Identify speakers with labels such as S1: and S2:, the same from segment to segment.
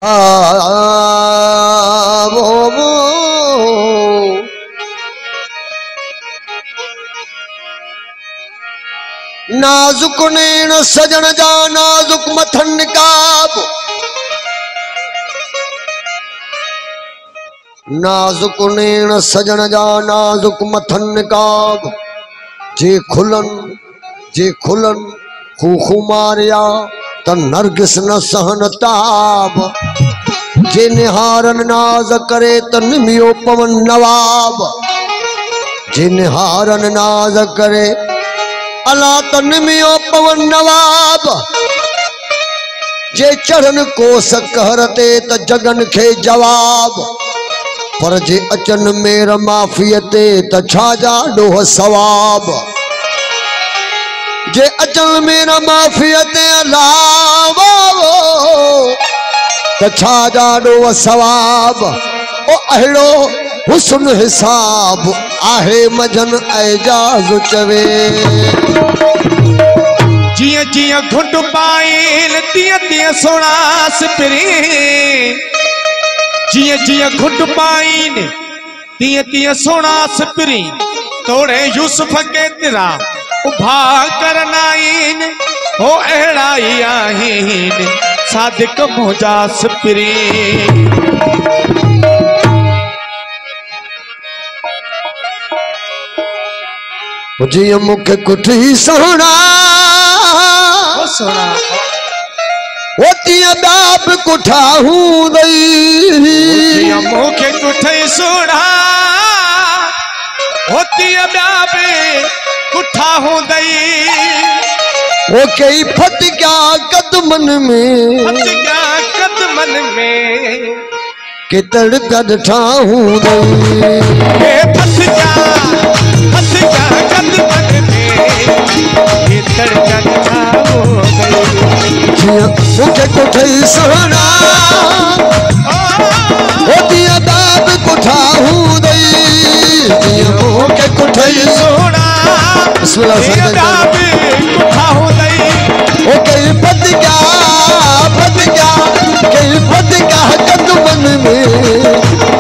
S1: नाजुक नैन सजन जा नाजुक मथन निकाब, नाजुक नैन सजन जा नाजुक मथन निकाब। जे खुलन खूखू मारिया त नरगिस न सहन ताब। जे निहारन नाज करे त निमियो पवन नवाब। जे निहारन नाज करे अला त निमियो पवन नवाब। जे चढ़न कोस कहरते त जगन खे जवाब। पर जे अचन मेर माफियते त छाजा डोह सवाब। जे अचन मेरा माफियते अलावा त छाजा डोह सवाब। ओ अहिड़ो हुस्न हिसाब आहे मजन एजाज चवे।
S2: जिया जिया घुट पाइल तिया तिया सोना सिपरी। जिया जिया घुट पाइन तिया तिया सोना सिपरी। तोड़े यूसुफ के तिरा उभा करनाइन हो अहड़ाई आहीन सादिक मोजा सिपरी।
S1: जिया मुख कुठी सोना होती बाप कुठा हूँ दई।
S2: मुखे कुठे सोना होती बाप कुठा हूँ दई।
S1: वो कई फत क्या कदमन में के तड़का ठाहूं दई।
S2: फत क्या कदमन में के तड़का ठाहूं दई।
S1: मुझे कुठई सोना होती बाप कुठा हूँ दई। मुझे कुठई
S2: सोना बाप कुठा हूँ दई।
S1: ओ कई फत क्या कई फत क्या कदमन में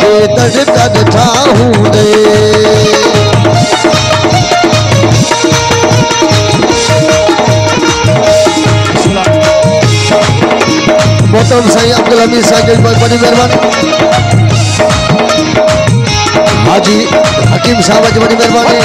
S1: के तड़का ठाहूं दई। मोहतरम साईं अब्दुल हमीद साहब की बड़ी मेहरबानी। हाजी हकीम साहब की बड़ी मेहरबानी।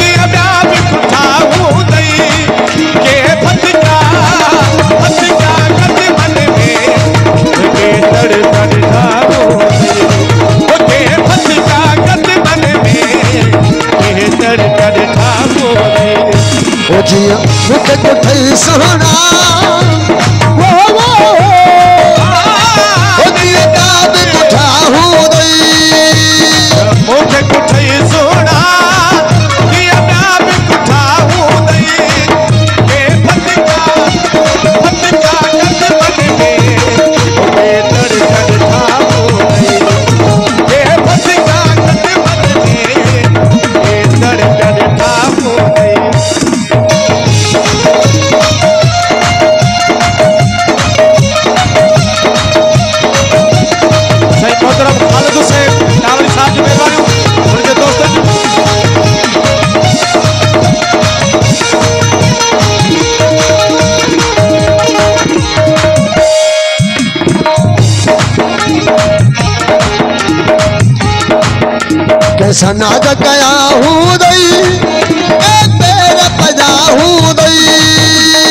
S1: ओ जिया मुखे कुठई सोना
S2: मुझे कुठई सोना दिया बाप कुठा हूँ दई। के फत का कदमन में के तड़कन ठाहूं दई। के फत का कदमन में के तड़कन ठाहूं दई। सही मोहतरम खालिद हुसैन टावरी साहब की मेहरबानी। उनके दोस्तों
S1: कैसा नाज गया हूँ दई तेरे पजा हूँ दई।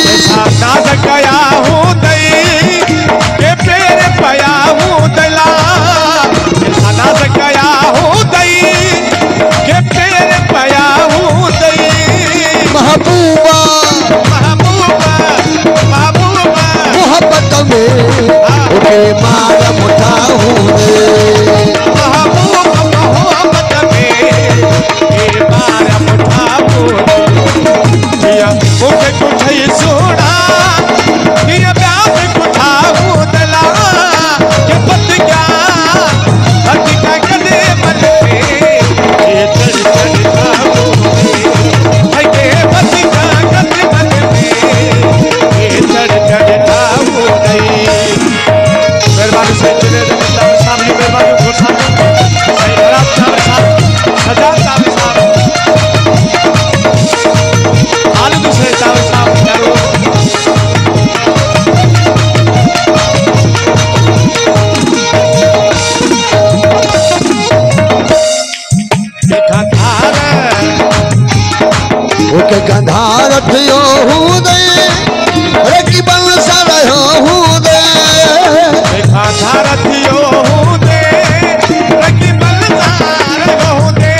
S2: कैसा नाज गया हूँ दई के पेरे पया हूँ दला। कैसा नाज गया हूँ दई के पेरे पया हूँ दई।
S1: महबूबा मोहब्बत में उठे मार मुठा हूँ दई।
S2: मोहब्बत में के बार मुठा हूँ दई।
S1: गंधार थियो हूँ दे रे की बल सरयो हूँ दे
S2: गंधार थियो हूँ दे रे की बल सरयो हूँ दे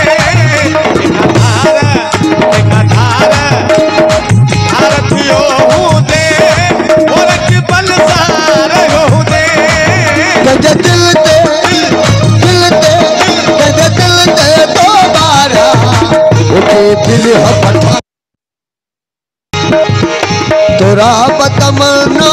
S2: गंधार थियो हूँ दे रे की बल सरयो हूँ दे
S1: गंजे दिल ते तो बारा उठे दिल हपटा तोरा बतमना